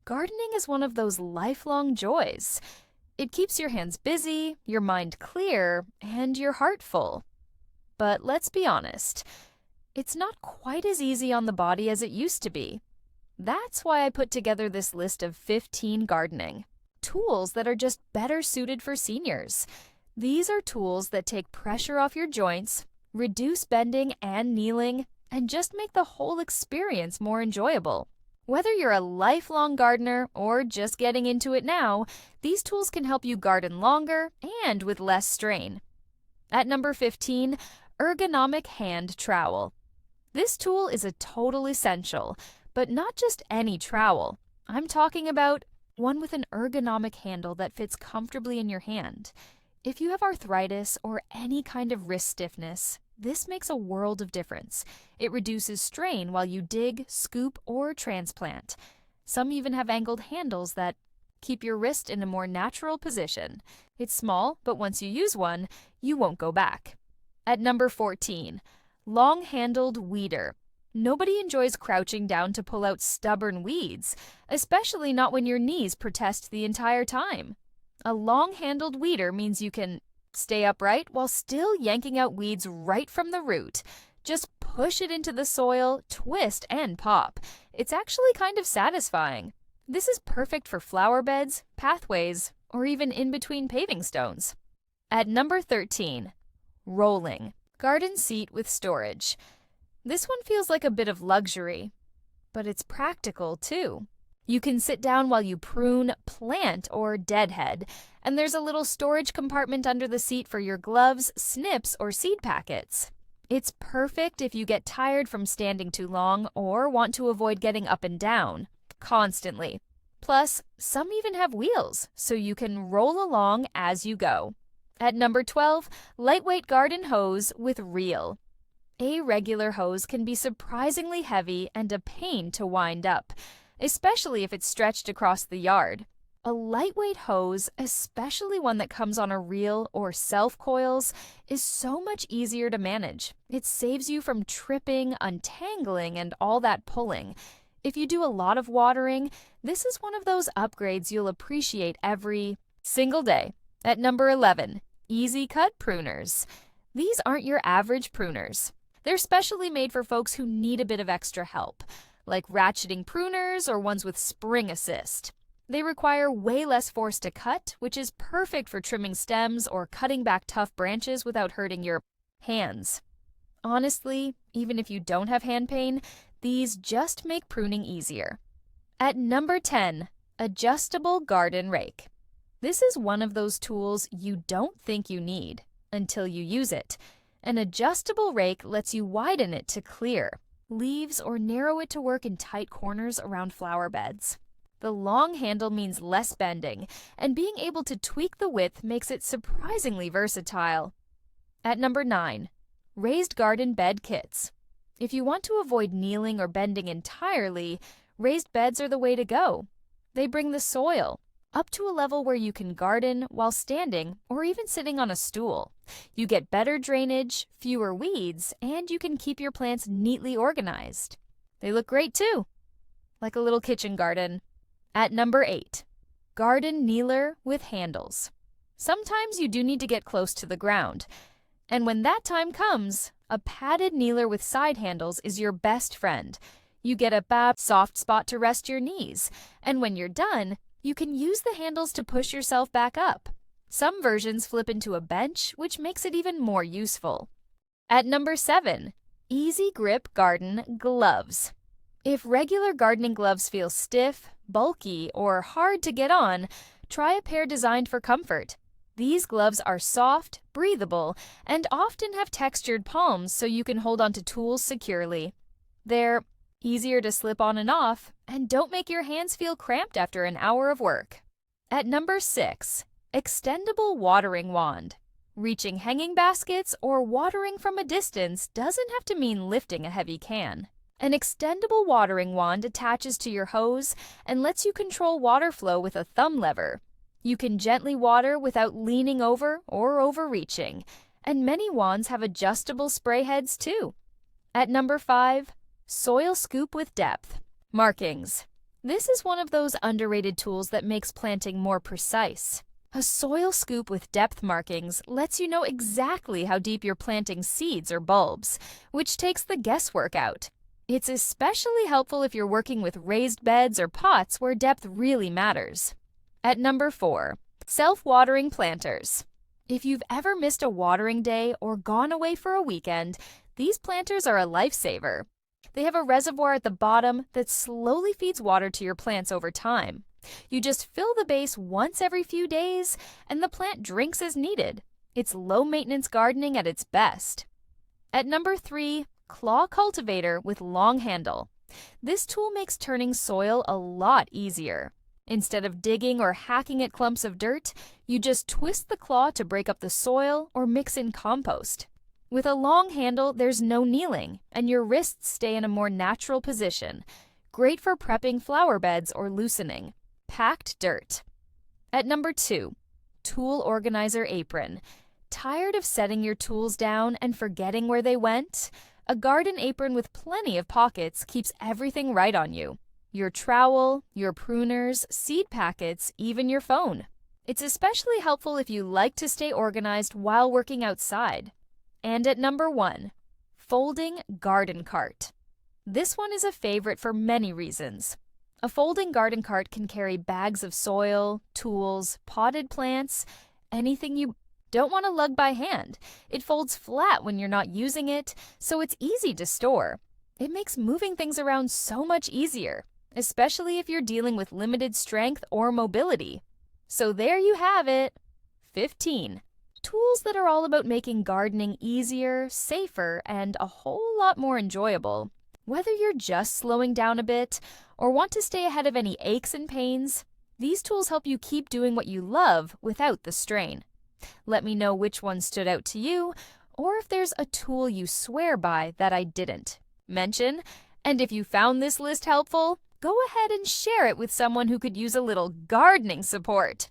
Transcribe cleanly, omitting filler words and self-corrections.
gardening is one of those lifelong joys. It keeps your hands busy, your mind clear, and your heart full. But let's be honest, it's not quite as easy on the body as it used to be. That's why I put together this list of 15 gardening tools that are just better suited for seniors. These are tools that take pressure off your joints, reduce bending and kneeling, and just make the whole experience more enjoyable. Whether you're a lifelong gardener or just getting into it now, these tools can help you garden longer and with less strain. At number 15, Ergonomic Hand Trowel. This tool is a total essential, but not just any trowel. I'm talking about one with an ergonomic handle that fits comfortably in your hand. If you have arthritis or any kind of wrist stiffness, this makes a world of difference. It reduces strain while you dig, scoop, or transplant. Some even have angled handles that keep your wrist in a more natural position. It's small, but once you use one, you won't go back. At number 14, Long-Handled Weeder. Nobody enjoys crouching down to pull out stubborn weeds, especially not when your knees protest the entire time. A long-handled weeder means you can stay upright while still yanking out weeds right from the root. Just push it into the soil, twist, and pop. It's actually kind of satisfying. This is perfect for flower beds, pathways, or even in between paving stones. At number 13, Rolling. Garden seat with storage. This one feels like a bit of luxury, but it's practical too. You can sit down while you prune, plant, or deadhead, and there's a little storage compartment under the seat for your gloves, snips, or seed packets. It's perfect if you get tired from standing too long or want to avoid getting up and down constantly. Plus, some even have wheels, so you can roll along as you go. At number 12, Lightweight Garden Hose with Reel. A regular hose can be surprisingly heavy and a pain to wind up, especially if it's stretched across the yard. A lightweight hose, especially one that comes on a reel or self-coils, is so much easier to manage. It saves you from tripping, untangling, and all that pulling. If you do a lot of watering, this is one of those upgrades you'll appreciate every single day. At number 11, Easy Cut Pruners. These aren't your average pruners. They're specially made for folks who need a bit of extra help, like ratcheting pruners or ones with spring assist. They require way less force to cut, which is perfect for trimming stems or cutting back tough branches without hurting your hands. Honestly, even if you don't have hand pain, these just make pruning easier. At number 10, Adjustable Garden Rake. This is one of those tools you don't think you need until you use it. An adjustable rake lets you widen it to clear leaves or narrow it to work in tight corners around flower beds. The long handle means less bending, and being able to tweak the width makes it surprisingly versatile. At number 9, Raised Garden Bed Kits. If you want to avoid kneeling or bending entirely, raised beds are the way to go. They bring the soil up to a level where you can garden while standing or even sitting on a stool. You get better drainage, fewer weeds, and you can keep your plants neatly organized. They look great too, like a little kitchen garden. At number 8, Garden Kneeler with Handles. Sometimes you do need to get close to the ground, and when that time comes, a padded kneeler with side handles is your best friend. You get a soft spot to rest your knees, and when you're done, you can use the handles to push yourself back up. Some versions flip into a bench, which makes it even more useful. At number 7, Easy Grip Garden Gloves. If regular gardening gloves feel stiff, bulky, or hard to get on, try a pair designed for comfort. These gloves are soft, breathable, and often have textured palms so you can hold onto tools securely. They're easier to slip on and off, and don't make your hands feel cramped after an hour of work. At number 6, Extendable Watering Wand. Reaching hanging baskets or watering from a distance doesn't have to mean lifting a heavy can. An extendable watering wand attaches to your hose and lets you control water flow with a thumb lever. You can gently water without leaning over or overreaching, and many wands have adjustable spray heads too. At number 5, Soil Scoop with Depth. Markings. This is one of those underrated tools that makes planting more precise. A soil scoop with depth markings lets you know exactly how deep you're planting seeds or bulbs, which takes the guesswork out. It's especially helpful if you're working with raised beds or pots where depth really matters. At number 4, self-watering planters. If you've ever missed a watering day or gone away for a weekend, these planters are a lifesaver. They have a reservoir at the bottom that slowly feeds water to your plants over time. You just fill the base once every few days, and the plant drinks as needed. It's low-maintenance gardening at its best. At number 3, claw cultivator with long handle. This tool makes turning soil a lot easier. Instead of digging or hacking at clumps of dirt, you just twist the claw to break up the soil or mix in compost. With a long handle, there's no kneeling, and your wrists stay in a more natural position. Great for prepping flower beds or loosening. Packed dirt. At number 2, tool organizer apron. Tired of setting your tools down and forgetting where they went? A garden apron with plenty of pockets keeps everything right on you. Your trowel, your pruners, seed packets, even your phone. It's especially helpful if you like to stay organized while working outside. And at number 1, folding garden cart. This one is a favorite for many reasons. A folding garden cart can carry bags of soil, tools, potted plants, anything you don't want to lug by hand. It folds flat when you're not using it, so it's easy to store. It makes moving things around so much easier, especially if you're dealing with limited strength or mobility. So there you have it. 15. Tools that are all about making gardening easier, safer, and a whole lot more enjoyable. Whether you're just slowing down a bit or want to stay ahead of any aches and pains, these tools help you keep doing what you love without the strain. Let me know which one stood out to you, or if there's a tool you swear by that I didn't mention. And if you found this list helpful, go ahead and share it with someone who could use a little gardening support.